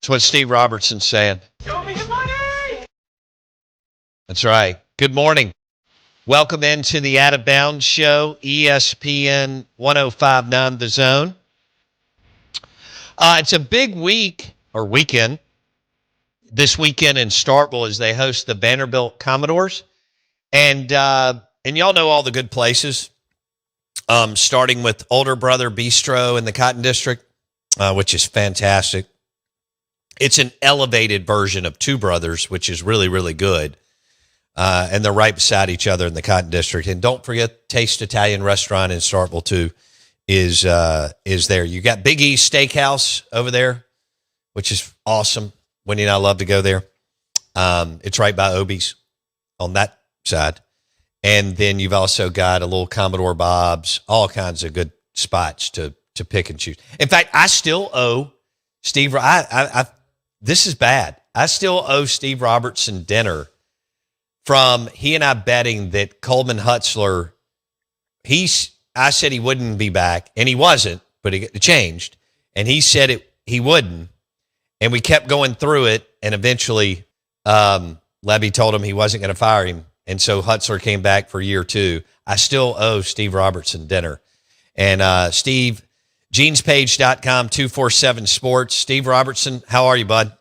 That's what Steve Robertson's saying. Show me the money! That's right. Good morning. Welcome into the Out of Bounds Show, ESPN 1059 The Zone. It's a big week or weekend this weekend in Starkville as they host the Vanderbilt Commodores. And y'all know all the good places, starting with Older Brother Bistro in the Cotton District, which is fantastic. It's an elevated version of Two Brothers, which is really, really good. And they're right beside each other in the Cotton District. And don't forget, Taste Italian Restaurant in Starkville, too, is there. You got Big E's Steakhouse over there, which is awesome. Wendy and I love to go there. It's right by Obie's on that side. And then you've also got a little Commodore Bob's, all kinds of good spots to pick and choose. In fact, I still owe Steve, this is bad. I still owe Steve Robertson dinner from he and I betting that Coleman Hutzler, I said he wouldn't be back, and he wasn't, but it changed. And he said he wouldn't. And we kept going through it, and eventually Levy told him he wasn't going to fire him. And so Hutzler came back for year 2. I still owe Steve Robertson dinner. And Steve, genespage.com, 247 Sports. Steve Robertson, how are you, bud?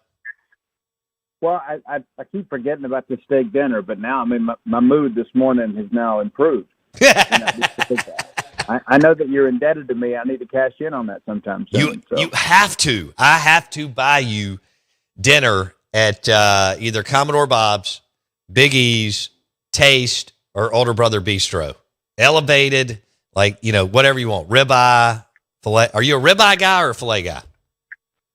Well, I keep forgetting about the steak dinner, but now, I mean, my mood this morning has now improved. I know that you're indebted to me. I need to cash in on that sometime soon. You have to. I have to buy you dinner at either Commodore Bob's, Big E's, Taste, or Older Brother Bistro. Elevated, whatever you want. Ribeye, filet. Are you a ribeye guy or a filet guy?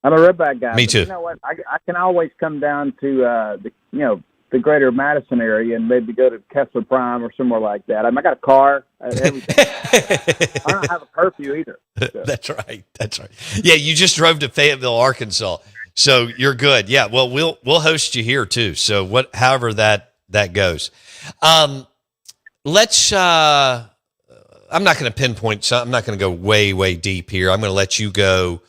I'm a ribeye guy. Me too. You know what? I can always come down to the greater Madison area and maybe go to Kessler Prime or somewhere like that. I got a car, everything. I don't have a curfew either. So. That's right. Yeah, you just drove to Fayetteville, Arkansas, so you're good. Yeah, well, we'll host you here too. So however that goes. Let's. I'm not going to pinpoint. I'm not going to go way deep here. I'm going to let you go.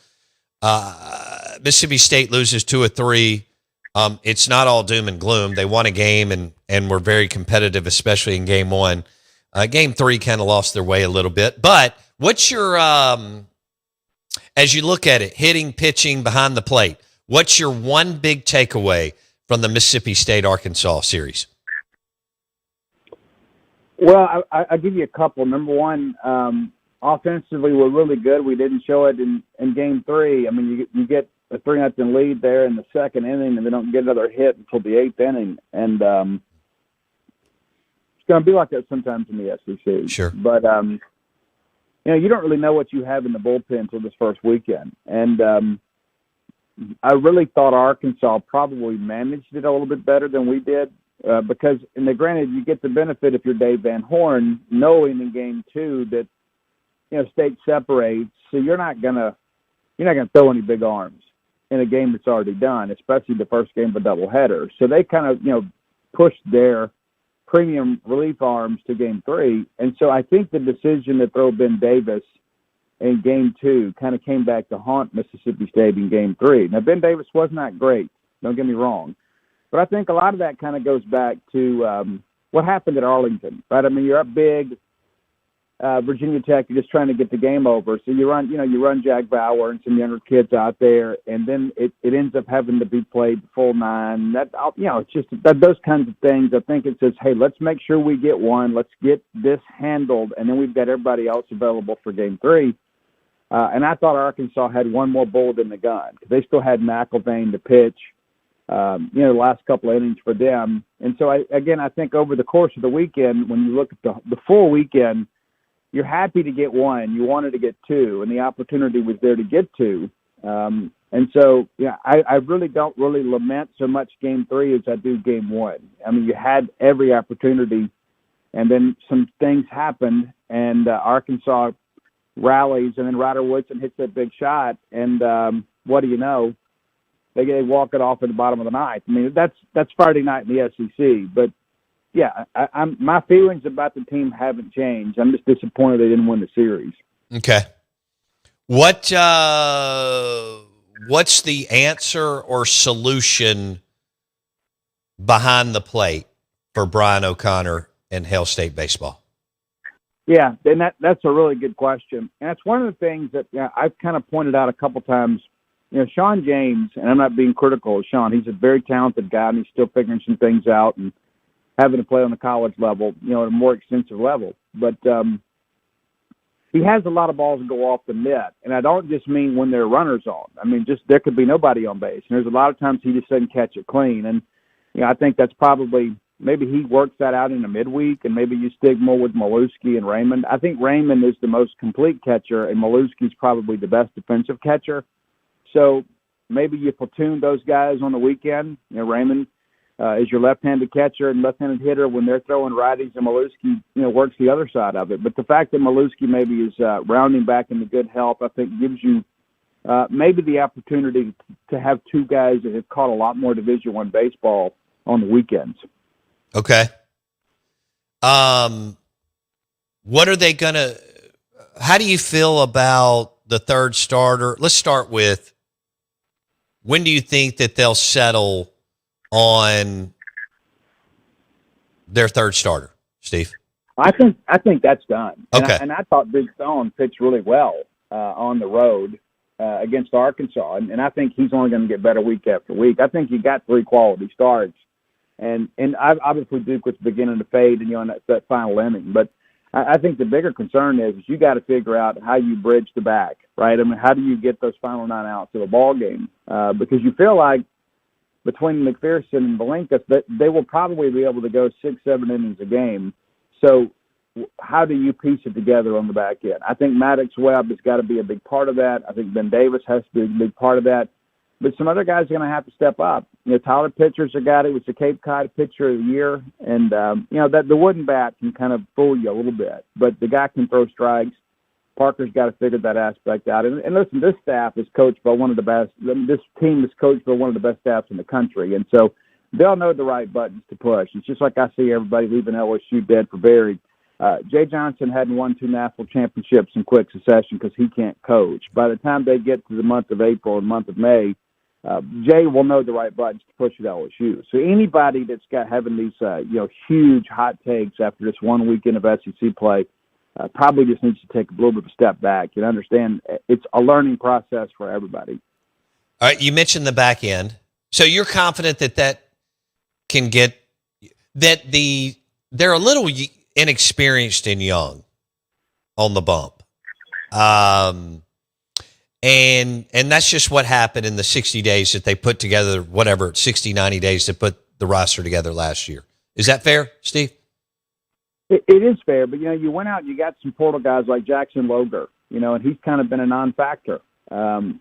Mississippi State loses 2 of 3. It's not all doom and gloom. They won a game and were very competitive, especially in game 1. Game 3 kind of lost their way a little bit. But what's your, as you look at it, hitting, pitching, behind the plate, what's your one big takeaway from the Mississippi State-Arkansas series? Well, I'll give you a couple. Number one, offensively, we're really good. We didn't show it in game 3. I mean, you get a 3-0 lead there in the second inning, and they don't get another hit until the 8th inning. And it's going to be like that sometimes in the SEC. Sure. But, you don't really know what you have in the bullpen until this first weekend. And I really thought Arkansas probably managed it a little bit better than we did. Because, granted, you get the benefit if you're Dave Van Horn, knowing in game 2 that State separates, so you're not gonna throw any big arms in a game that's already done, especially the first game of a doubleheader. So they kind of pushed their premium relief arms to game 3, and so I think the decision to throw Ben Davis in game 2 kind of came back to haunt Mississippi State in game 3. Now Ben Davis was not great, don't get me wrong. But I think a lot of that kind of goes back to what happened at Arlington, right? I mean, you're up big, Virginia Tech, you're just trying to get the game over. So you run Jack Bauer and some younger kids out there, and then it ends up having to be played full 9. It's just those kinds of things. I think it says, hey, let's make sure we get one. Let's get this handled, and then we've got everybody else available for game 3. And I thought Arkansas had one more bullet in the gun because they still had McElvain to pitch. The last couple of innings for them. And so, I think over the course of the weekend, when you look at the full weekend, you're happy to get one. You wanted to get 2, and the opportunity was there to get 2. And so, I really don't lament so much game 3 as I do game 1. I mean, you had every opportunity, and then some things happened, and Arkansas rallies, and then Ryder Woodson hits that big shot, and what do you know? They walk it off at the bottom of the 9th. I mean, that's Friday night in the SEC. But, yeah, my feelings about the team haven't changed. I'm just disappointed they didn't win the series. Okay. What what's the answer or solution behind the plate for Brian O'Connor and Hail State baseball? Yeah, and that's a really good question. And that's one of the things that I've kind of pointed out a couple times. Sean James, and I'm not being critical of Sean, he's a very talented guy, and he's still figuring some things out and having to play on the college level, at a more extensive level. But he has a lot of balls that go off the net, and I don't just mean when there are runners on. I mean, just there could be nobody on base, and there's a lot of times he just doesn't catch it clean. And I think that's probably maybe he works that out in the midweek, and maybe you stick more with Maluski and Raymond. I think Raymond is the most complete catcher, and Maluski's probably the best defensive catcher. So maybe you platoon those guys on the weekend. Raymond is your left-handed catcher and left-handed hitter when they're throwing righties, and Maluski, works the other side of it. But the fact that Maluski maybe is rounding back into good health, I think gives you maybe the opportunity to have two guys that have caught a lot more Division I baseball on the weekends. Okay. What are they going to – how do you feel about the third starter? Let's start with, when do you think that they'll settle on their third starter, Steve? I think that's done. Okay. And I thought Big Stone pitched really well on the road against Arkansas, and I think he's only going to get better week after week. I think he got 3 quality starts, and obviously Duke was beginning to fade, and in that final inning. But I think the bigger concern is you got to figure out how you bridge the back, right? I mean, how do you get those final 9 outs of a ball game? Because you feel like between McPherson and Valenkas, that they will probably be able to go 6-7 innings a game. So how do you piece it together on the back end? I think Maddox Webb has got to be a big part of that. I think Ben Davis has to be a big part of that. But some other guys are going to have to step up. Tyler Pitcher's a guy that was the Cape Cod Pitcher of the Year. And, that the wooden bat can kind of fool you a little bit. But the guy can throw strikes. Parker's got to figure that aspect out. And listen, this staff is coached by one of the best. This team is coached by one of the best staffs in the country. And so they'll know the right buttons to push. It's just like I see everybody leaving LSU dead for buried. Jay Johnson hadn't won 2 national championships in quick succession because he can't coach. By the time they get to the month of April and month of May, Jay will know the right buttons to push at LSU. So anybody that's got having these huge hot takes after this one weekend of SEC play probably just needs to take a little bit of a step back and understand it's a learning process for everybody. All right, you mentioned the back end. So you're confident that can get that they're a little inexperienced and young on the bump. And that's just what happened in the 60 days that they put together, 60, 90 days to put the roster together last year. Is that fair, Steve? It is fair, but, you went out and you got some portal guys like Jackson Loger, and he's kind of been a non-factor. And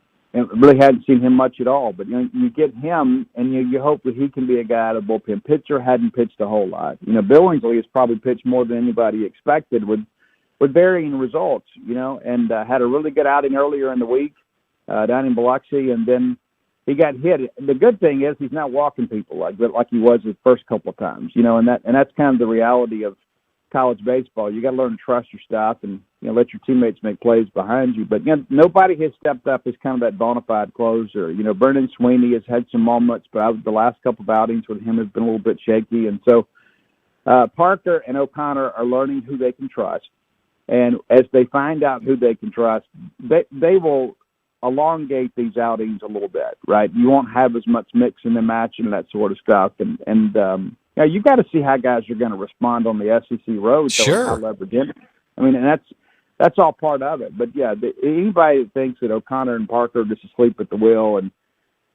really hadn't seen him much at all. But, you get him, and you hope that he can be a guy out of the bullpen. Pitcher hadn't pitched a whole lot. Billingsley has probably pitched more than anybody expected with varying results, and had a really good outing earlier in the week down in Biloxi, and then he got hit. The good thing is he's not walking people like he was the first couple of times, and that's kind of the reality of college baseball. You got to learn to trust your stuff and let your teammates make plays behind you. But nobody has stepped up as kind of that bona fide closer. Brendan Sweeney has had some moments, but the last couple of outings with him has been a little bit shaky. And so Parker and O'Connor are learning who they can trust. And as they find out who they can trust, they will elongate these outings a little bit, right? You won't have as much mixing and matching and that sort of stuff. And you got to see how guys are going to respond on the SEC road. Sure. I mean, and that's all part of it. But yeah, anybody that thinks that O'Connor and Parker are just asleep at the wheel and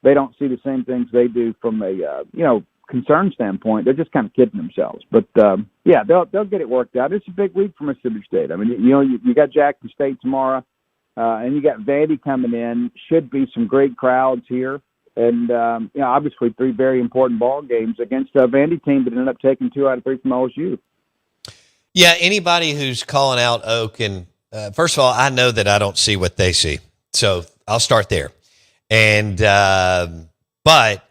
they don't see the same things they do from a concern standpoint, they're just kind of kidding themselves. But yeah, they'll get it worked out. It's a big week for Mississippi State. I mean, you got Jackson State tomorrow, and you got Vandy coming in. Should be some great crowds here. And, obviously 3 very important ball games against a Vandy team that ended up taking 2 out of 3 from LSU. Yeah, anybody who's calling out Oak, and first of all, I know that I don't see what they see. So I'll start there. And but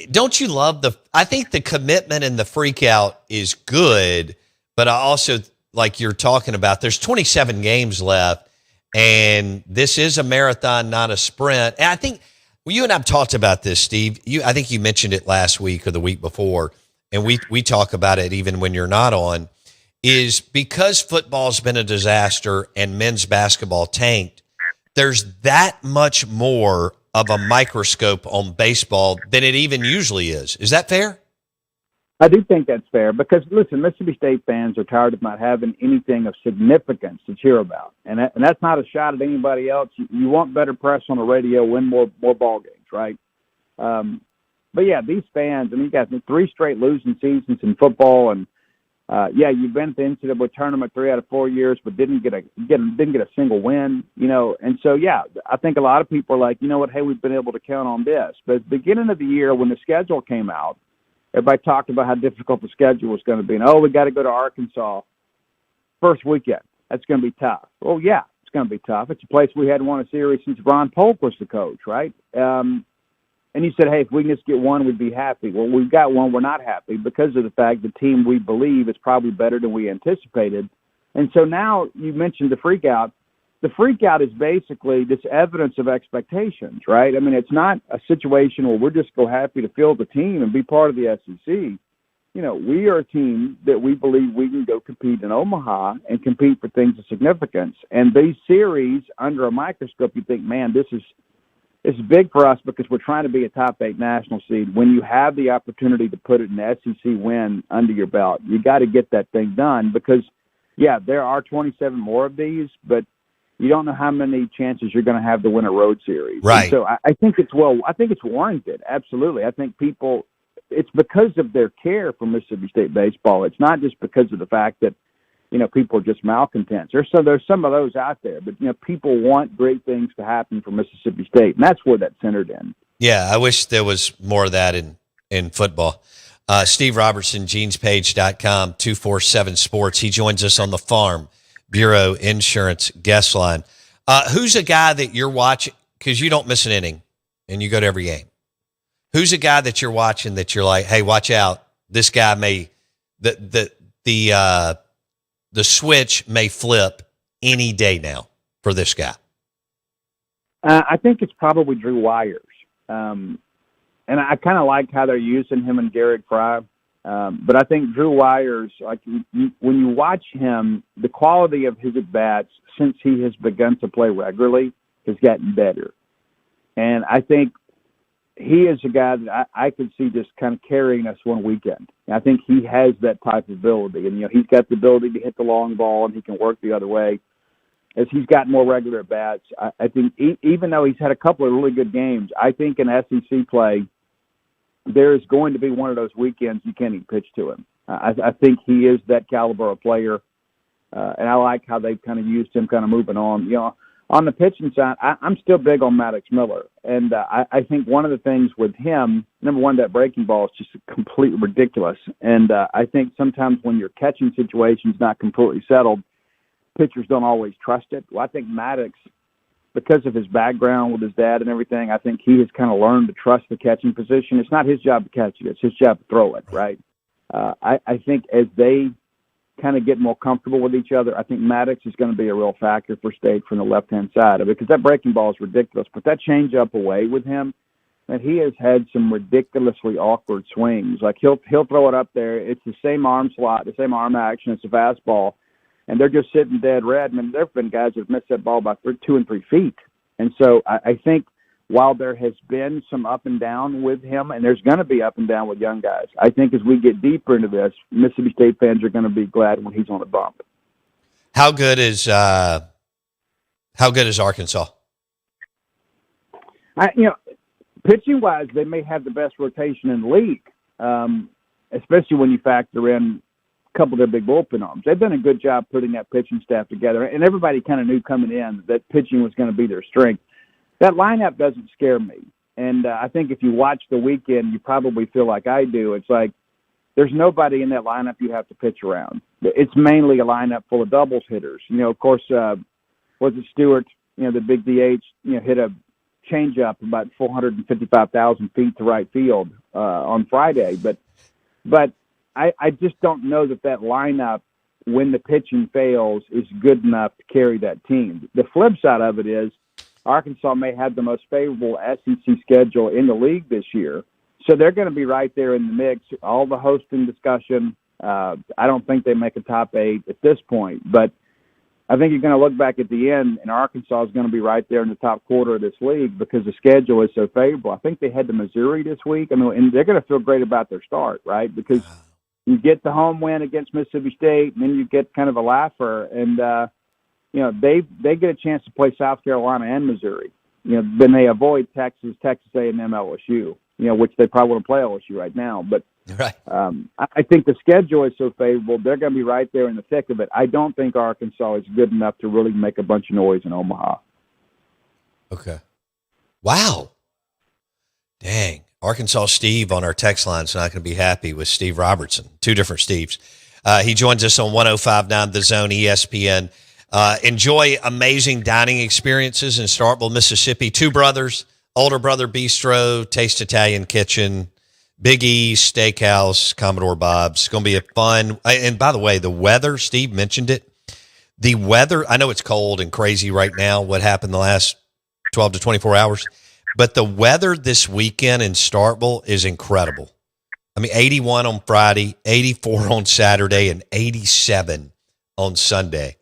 don't you love I think the commitment and the freak out is good, but I also, like you're talking about, there's 27 games left. And this is a marathon, not a sprint. And I think you and I have talked about this, Steve. I think you mentioned it last week or the week before, and we talk about it even when you're not on, is because football's been a disaster and men's basketball tanked, there's that much more of a microscope on baseball than it even usually is. Is that fair? I do think that's fair because, listen, Mississippi State fans are tired of not having anything of significance to cheer about. And that's not a shot at anybody else. You want better press on the radio, win more ball games, right? But, yeah, these fans, I mean, you got 3 straight losing seasons in football. And, you've been to the NCAA tournament 3 out of 4 years but didn't get a single win, you know. And so, yeah, I think a lot of people are like, you know what, hey, we've been able to count on this. But at the beginning of the year when the schedule came out, everybody talked about how difficult the schedule was going to be. And, we got to go to Arkansas first weekend. That's going to be tough. Well, yeah, it's going to be tough. It's a place we hadn't won a series since Ron Polk was the coach, right? And he said, hey, if we can just get one, we'd be happy. Well, we've got one. We're not happy because of the fact the team we believe is probably better than we anticipated. And so now you mentioned the freak out. The freak out is basically this evidence of expectations, right? I mean, it's not a situation where we're just happy to field the team and be part of the SEC. You know, we are a team that we believe we can go compete in Omaha and compete for things of significance. And these series under a microscope, you think, man, it's big for us because we're trying to be a top 8 national seed. When you have the opportunity to put an SEC win under your belt, you got to get that thing done because, yeah, there are 27 more of these, but you don't know how many chances you're going to have to win a road series. Right. And so I think it's warranted. Absolutely. I think it's because of their care for Mississippi State baseball. It's not just because of the fact that, you know, people are just malcontents. There's some of those out there, but, you know, people want great things to happen for Mississippi State, and that's where that's centered in. Yeah, I wish there was more of that in football. Steve Robertson, genespage.com, 247 Sports. He joins us on the Farm Bureau Insurance guest line. Who's a guy that you're watching, because you don't miss an inning and you go to every game? Who's a guy that you're watching that you're like, hey, watch out, this guy may the switch may flip any day now for this guy? I think it's probably Drew Wires. And I kind of like how they're using him and Garrett Fry. But I think Drew Wires, like when you watch him, the quality of his at-bats since he has begun to play regularly has gotten better. And I think he is a guy that I could see just kind of carrying us one weekend. And I think he has that type of ability. And, you know, he's got the ability to hit the long ball and he can work the other way. As he's gotten more regular at-bats, I think even though he's had a couple of really good games, I think in SEC play, there is going to be one of those weekends you can't even pitch to him. I think he is that caliber of player, and I like how they've kind of used him kind of moving on. You know, on the pitching side, I'm still big on Maddox Miller, and I think one of the things with him, number one, that breaking ball is just completely ridiculous, and I think sometimes when your catching situation's not completely settled, pitchers don't always trust it. Well, I think Maddox, because of his background with his dad and everything, I think he has kind of learned to trust the catching position. It's not his job to catch it. It's his job to throw it, right? I think as they kind of get more comfortable with each other, I think Maddox is going to be a real factor for State from the left-hand side of it because that breaking ball is ridiculous. But that change-up away with him, and he has had some ridiculously awkward swings. Like he'll throw it up there. It's the same arm slot, the same arm action as the fastball. And they're just sitting dead red. I mean, there have been guys that have missed that ball by 2 and 3 feet. And so I think while there has been some up and down with him, and there's going to be up and down with young guys, I think as we get deeper into this, Mississippi State fans are going to be glad when he's on the bump. How good is Arkansas? Pitching wise, they may have the best rotation in the league, especially when you factor in couple of their big bullpen arms. They've done a good job putting that pitching staff together, and everybody kind of knew coming in that pitching was going to be their strength. That lineup doesn't scare me, and I think if you watch the weekend, you probably feel like I do. It's like there's nobody in that lineup you have to pitch around. It's mainly a lineup full of doubles hitters. You know, of course, was it Stewart, you know, the big DH, you know, hit a changeup about 455,000 feet to right field on Friday, but I just don't know that lineup when the pitching fails, is good enough to carry that team. The flip side of it is Arkansas may have the most favorable SEC schedule in the league this year, so they're going to be right there in the mix. All the hosting discussion, I don't think they make a top 8 at this point, but I think you're going to look back at the end, and Arkansas is going to be right there in the top quarter of this league because the schedule is so favorable. I think they head to Missouri this week. I mean, and they're going to feel great about their start, right? Because you get the home win against Mississippi State, and then you get kind of a laugher, and they get a chance to play South Carolina and Missouri. Then they avoid Texas A&M, LSU. Which they probably want to play LSU right now, but. Right. I think the schedule is so favorable, they're going to be right there in the thick of it. I don't think Arkansas is good enough to really make a bunch of noise in Omaha. Okay. Wow. Dang. Arkansas Steve on our text line is not going to be happy with Steve Robertson. 2 different Steves. He joins us on 105.9 The Zone, ESPN. Enjoy amazing dining experiences in Starkville, Mississippi. 2 brothers, older brother bistro, Taste Italian Kitchen, Big E's Steakhouse, Commodore Bob's. It's going to be a fun. And by the way, the weather, Steve mentioned it. The weather, I know it's cold and crazy right now, what happened the last 12 to 24 hours, but the weather this weekend in Starkville is incredible. I mean, 81 on Friday, 84 on Saturday, and 87 on Sunday.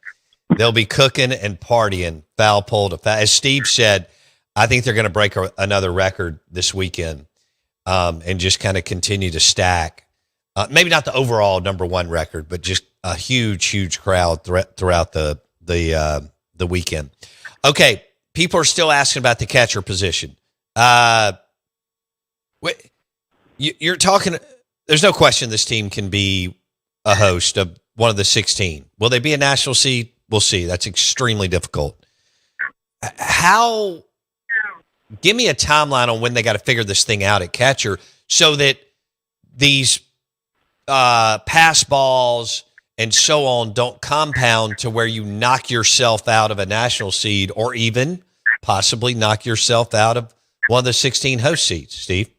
They'll be cooking and partying, foul pole to foul. As Steve said, I think they're going to break another record this weekend. And just kind of continue to stack. Maybe not the overall number 1 record, but just a huge crowd throughout the weekend. Okay, people are still asking about the catcher position. You're talking. There's no question this team can be a host of one of the 16. Will they be a national seed? We'll see. That's extremely difficult. How? Give me a timeline on when they got to figure this thing out at catcher so that these pass balls and so on don't compound to where you knock yourself out of a national seed or even possibly knock yourself out of one of the 16 host seeds, Steve.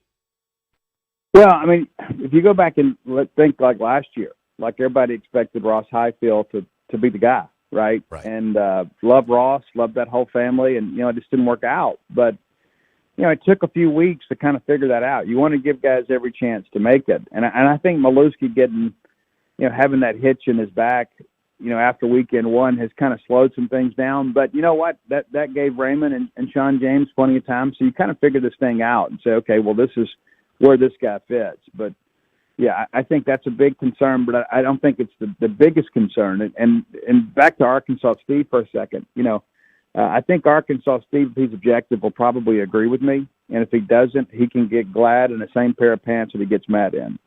Well, I mean, if you go back and think like last year, like everybody expected Ross Highfield to be the guy, right? And love Ross, love that whole family, and, it just didn't work out. But it took a few weeks to kind of figure that out. You want to give guys every chance to make it. And I think Maluski getting, having that hitch in his back, after weekend 1 has kind of slowed some things down. But you know what? That gave Raymond and Sean James plenty of time. So you kind of figure this thing out and say, okay, well, this is where this guy fits. But, yeah, I think that's a big concern, but I don't think it's the biggest concern. And back to Arkansas Steve for a second, I think Arkansas Steve, if he's objective, will probably agree with me. And if he doesn't, he can get glad in the same pair of pants that he gets mad in.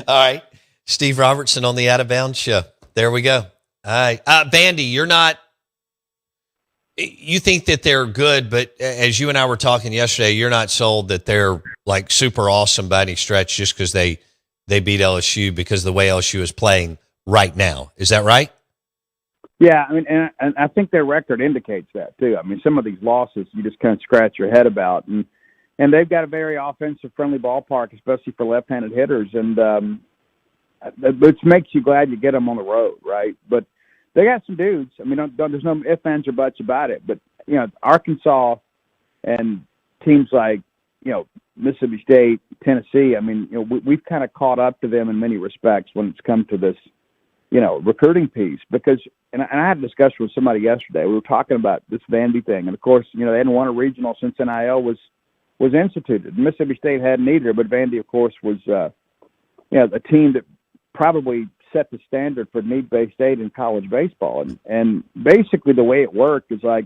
All right. Steve Robertson on the Out of Bounds Show. There we go. All right. Vandy, you think that they're good, but as you and I were talking yesterday, you're not sold that they're like super awesome by any stretch just because they beat LSU because of the way LSU is playing right now. Is that right? Yeah, I mean, and I think their record indicates that too. I mean, some of these losses you just kind of scratch your head about, and they've got a very offensive-friendly ballpark, especially for left-handed hitters, and which makes you glad you get them on the road, right? But they got some dudes. I mean, there's no ifs, ands, or buts about it. But Arkansas and teams like Mississippi State, Tennessee. I mean, we've kind of caught up to them in many respects when it's come to this. Recruiting piece because, and I had a discussion with somebody yesterday. We were talking about this Vandy thing, and of course, they hadn't won a regional since NIL was instituted. Mississippi State hadn't either, but Vandy, of course, was a team that probably set the standard for need-based aid in college baseball. And basically, the way it worked is like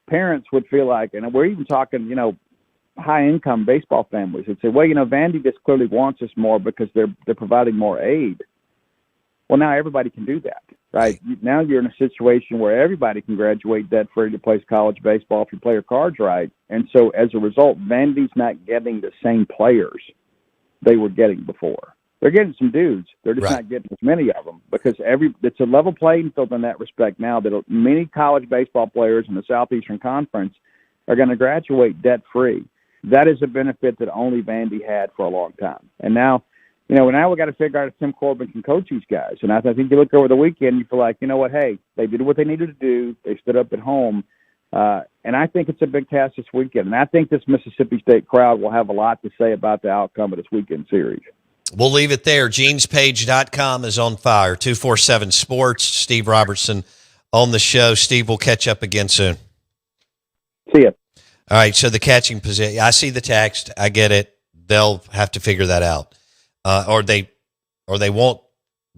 parents would feel like, and we're even talking, high-income baseball families would say, well, Vandy just clearly wants us more because they're providing more aid. Well, now everybody can do that, right? Now you're in a situation where everybody can graduate debt-free to play college baseball if you play your cards right. And so as a result, Vandy's not getting the same players they were getting before. They're getting some dudes. They're just not getting as many of them because it's a level playing field in that respect now that many college baseball players in the Southeastern Conference are going to graduate debt-free. That is a benefit that only Vandy had for a long time. And now now we got to figure out if Tim Corbin can coach these guys. And I think you look over the weekend, you feel like, you know what, hey, they did what they needed to do. They stood up at home. And I think it's a big task this weekend. And I think this Mississippi State crowd will have a lot to say about the outcome of this weekend series. We'll leave it there. GenesPage.com is on fire. 247 Sports. Steve Robertson on the show. Steve, we'll catch up again soon. See ya. All right, so the catching position. I see the text. I get it. They'll have to figure that out. Or they won't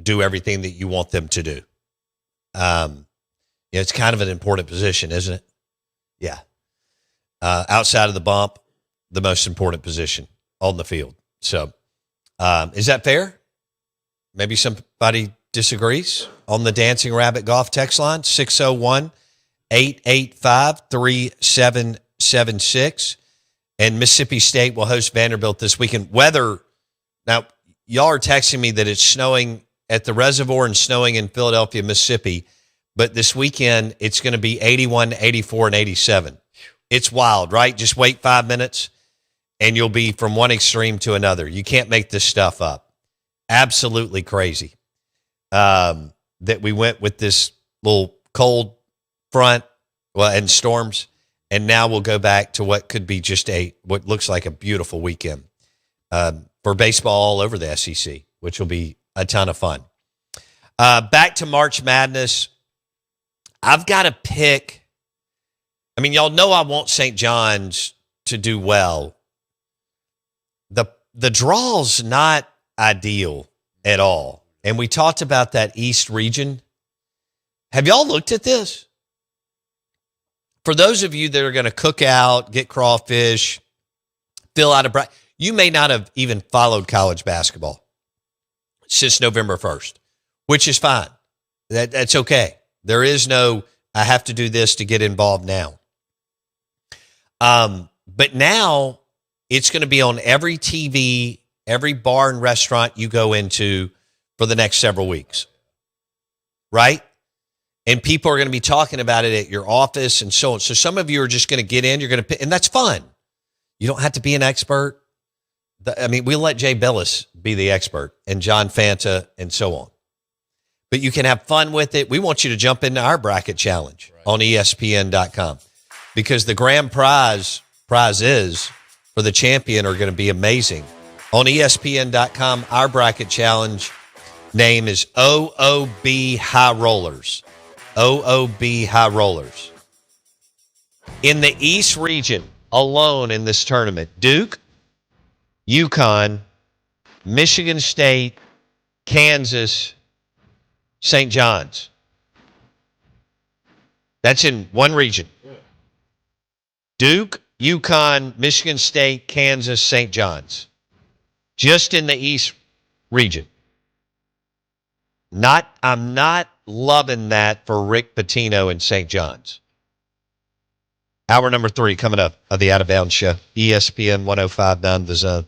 do everything that you want them to do. It's kind of an important position, isn't it? Yeah. Outside of the bump, the most important position on the field. So, is that fair? Maybe somebody disagrees on the Dancing Rabbit Golf text line, 601-885-3776. And Mississippi State will host Vanderbilt this weekend. Weather, now, y'all are texting me that it's snowing at the reservoir and snowing in Philadelphia, Mississippi. But this weekend, it's going to be 81, 84, and 87. It's wild, right? Just wait 5 minutes, and you'll be from one extreme to another. You can't make this stuff up. Absolutely crazy that we went with this little cold front and storms, and now we'll go back to what could be just what looks like a beautiful weekend for baseball all over the SEC, which will be a ton of fun. Back to March Madness. I've got to pick. I mean, y'all know I want St. John's to do well. The draw's not ideal at all. And we talked about that East region. Have y'all looked at this? For those of you that are going to cook out, get crawfish, fill out a bracket, you may not have even followed college basketball since November 1st, which is fine. That's okay. There is no, I have to do this to get involved now. But now it's going to be on every TV, every bar and restaurant you go into for the next several weeks. Right? And people are going to be talking about it at your office and so on. So some of you are just going to get in, you're going to, and that's fun. You don't have to be an expert. We'll let Jay Billis be the expert and John Fanta and so on. But you can have fun with it. We want you to jump into our bracket challenge on ESPN.com because the grand prizes for the champion are going to be amazing. On ESPN.com, our bracket challenge name is OOB High Rollers. OOB High Rollers. In the East region alone in this tournament, Duke, UConn, Michigan State, Kansas, St. John's. That's in one region. Duke, UConn, Michigan State, Kansas, St. John's. Just in the East region. I'm not loving that for Rick Pitino and St. John's. Hour number 3 coming up of the Out of Bounds Show. ESPN 105.9 The Zone.